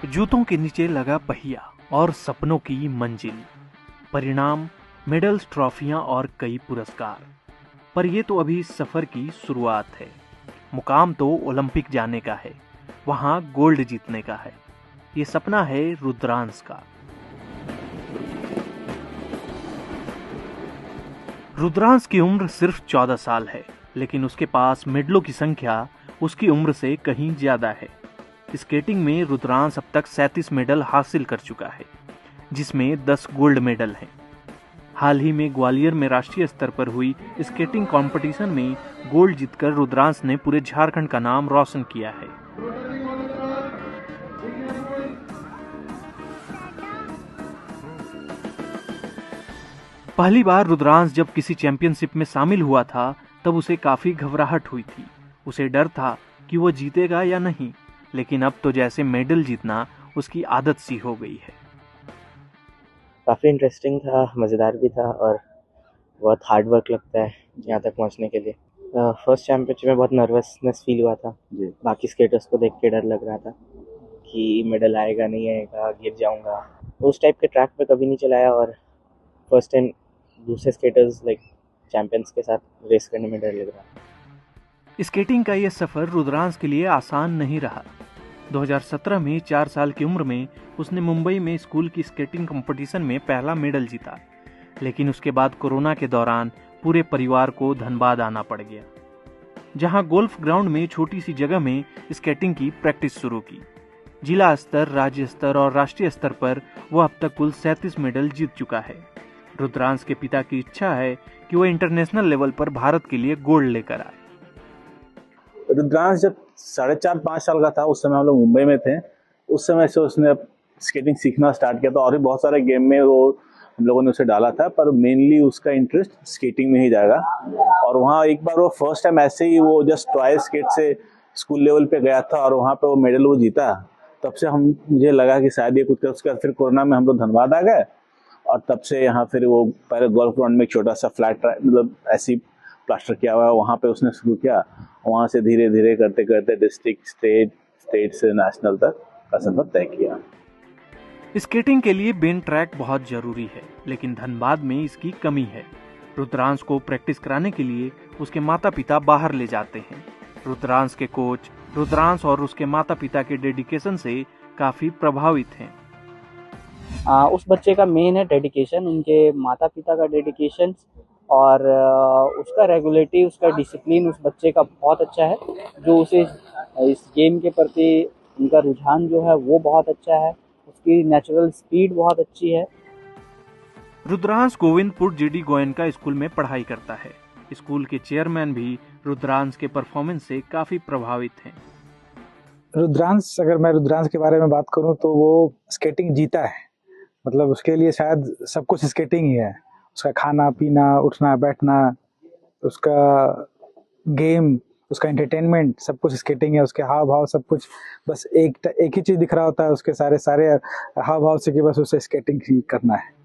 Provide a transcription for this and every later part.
जूतों के नीचे लगा पहिया और सपनों की मंजिल, परिणाम मेडल्स, ट्रॉफियां और कई पुरस्कार। पर ये तो अभी सफर की शुरुआत है। मुकाम तो ओलंपिक जाने का है, वहां गोल्ड जीतने का है। ये सपना है रुद्रांश का। रुद्रांश की उम्र सिर्फ 14 साल है, लेकिन उसके पास मेडलों की संख्या उसकी उम्र से कहीं ज्यादा है। स्केटिंग में रुद्रांश अब तक 37 मेडल हासिल कर चुका है, जिसमें 10 गोल्ड मेडल हैं। हाल ही में ग्वालियर में राष्ट्रीय स्तर पर हुई स्केटिंग कंपटीशन में गोल्ड जीतकर रुद्रांश ने पूरे झारखंड का नाम रोशन किया है। पहली बार रुद्रांश जब किसी चैंपियनशिप में शामिल हुआ था, तब उसे काफी घबराहट हुई थी। उसे डर था कि वो जीतेगा या नहीं, लेकिन अब तो जैसे मेडल जीतना उसकी आदत सी हो गई है। काफ़ी इंटरेस्टिंग था, मज़ेदार भी था और बहुत हार्ड वर्क लगता है यहाँ तक पहुँचने के लिए। फर्स्ट चैम्पियनशिप में बहुत नर्वसनेस फील हुआ था। बाकी स्केटर्स को देख के डर लग रहा था कि मेडल आएगा नहीं आएगा, गिर जाऊँगा। उस टाइप के ट्रैक पे कभी नहीं चलाया और फर्स्ट टाइम दूसरे स्केटर्स लाइक चैंपियंस के साथ रेस करने में डर लग रहा था। स्केटिंग का ये सफर रुद्रांश के लिए आसान नहीं रहा। 2017 में 4 साल की उम्र में उसने मुंबई में स्कूल की स्केटिंग कंपटीशन में पहला मेडल जीता, लेकिन उसके बाद कोरोना के दौरान पूरे परिवार को धनबाद आना पड़ गया, जहां गोल्फ ग्राउंड में छोटी सी जगह में स्केटिंग की प्रैक्टिस शुरू की। जिला स्तर, राज्य स्तर और राष्ट्रीय स्तर पर वह अब तक कुल 37 मेडल जीत चुका है। रुद्रांश के पिता की इच्छा है कि वह इंटरनेशनल लेवल पर भारत के लिए गोल्ड लेकर आए। रुद्रांश जब 4.5-5 साल का था, उस समय हम लोग मुंबई में थे। उस समय से उसने स्केटिंग सीखना स्टार्ट किया था और भी बहुत सारे गेम में वो हम लोगों ने उसे डाला था, पर मेनली उसका इंटरेस्ट स्केटिंग में ही जाएगा। और वहाँ एक बार वो फर्स्ट टाइम ऐसे ही वो जस्ट टॉय स्केट से स्कूल लेवल पे गया था और वहाँ पे वो मेडल वो जीता। तब से मुझे लगा कि शायद ये कुछ कर। उसके बाद फिर कोरोना में हम लोग धनबाद आ गए और तब से यहाँ फिर वो पहले गोल्फ ग्राउंड में एक छोटा सा फ्लैट मतलब ऐसी प्लास्टर किया हुआ है, वहाँ पे उसने शुरू किया। वहाँ से धीरे धीरे करते करते डिस्ट्रिक्ट, स्टेट से नेशनल तक का सफर तय किया। स्केटिंग के लिए बेन ट्रैक बहुत जरूरी है, लेकिन धनबाद में इसकी कमी है। रुद्रांश को प्रैक्टिस कराने के लिए उसके माता पिता बाहर ले जाते हैं। रुद्रांश के कोच रुद्रांश और उसके माता पिता के डेडिकेशन से काफी प्रभावित हैं। उस बच्चे का मेन है डेडिकेशन, उनके माता पिता का डेडिकेशन और उसका रेगुलेटिव, उसका डिसिप्लिन उस बच्चे का बहुत अच्छा है। जो उसे इस गेम के प्रति उनका रुझान जो है वो बहुत अच्छा है। उसकी नेचुरल स्पीड बहुत अच्छी है। रुद्रांश गोविंदपुर जीडी गोयनका स्कूल में पढ़ाई करता है। स्कूल के चेयरमैन भी रुद्रांश के परफॉर्मेंस से काफी प्रभावित हैं। रुद्रांश, अगर मैं रुद्रांश के बारे में बात करूं तो वो स्केटिंग जीता है। मतलब उसके लिए शायद सब कुछ स्केटिंग ही है। उसका खाना पीना, उठना बैठना, उसका गेम, उसका एंटरटेनमेंट, सब कुछ स्केटिंग है। उसके हाव भाव सब कुछ, बस एक ही चीज दिख रहा होता है उसके सारे हाव भाव से कि बस उसे स्केटिंग ही करना है।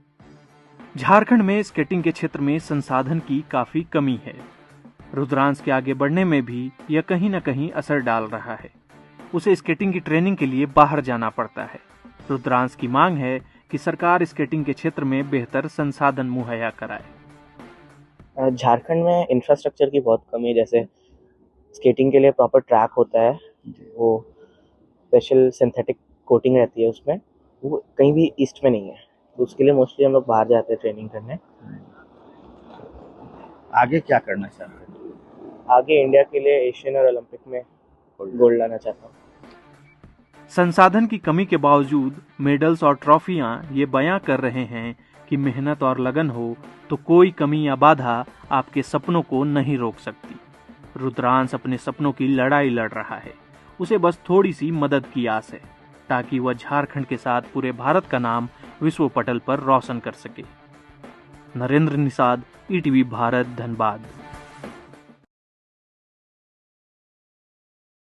झारखंड में स्केटिंग के क्षेत्र में संसाधन की काफी कमी है। रुद्रांश के आगे बढ़ने में भी यह कहीं न कहीं असर डाल रहा है। उसे स्केटिंग की ट्रेनिंग के लिए बाहर जाना पड़ता है। रुद्रांश की मांग है कि सरकार स्केटिंग के क्षेत्र में बेहतर संसाधन मुहैया कराए। झारखंड में इंफ्रास्ट्रक्चर की बहुत कमी है। जैसे स्केटिंग के लिए प्रॉपर ट्रैक होता है, वो स्पेशल सिंथेटिक कोटिंग रहती है उसमें, वो कहीं भी ईस्ट में नहीं है। तो उसके लिए मोस्टली हम लोग बाहर जाते हैं ट्रेनिंग करने। आगे क्या करना चाहते हैं? आगे इंडिया के लिए एशियन और ओलंपिक में गोल्ड लाना चाहता हूँ। संसाधन की कमी के बावजूद मेडल्स और ट्रॉफियां ये बयां कर रहे हैं कि मेहनत और लगन हो तो कोई कमी या बाधा आपके सपनों को नहीं रोक सकती। रुद्रांश अपने सपनों की लड़ाई लड़ रहा है। उसे बस थोड़ी सी मदद की आस है, ताकि वह झारखंड के साथ पूरे भारत का नाम विश्व पटल पर रोशन कर सके। नरेंद्र निषाद, ईटीवी भारत, धनबाद।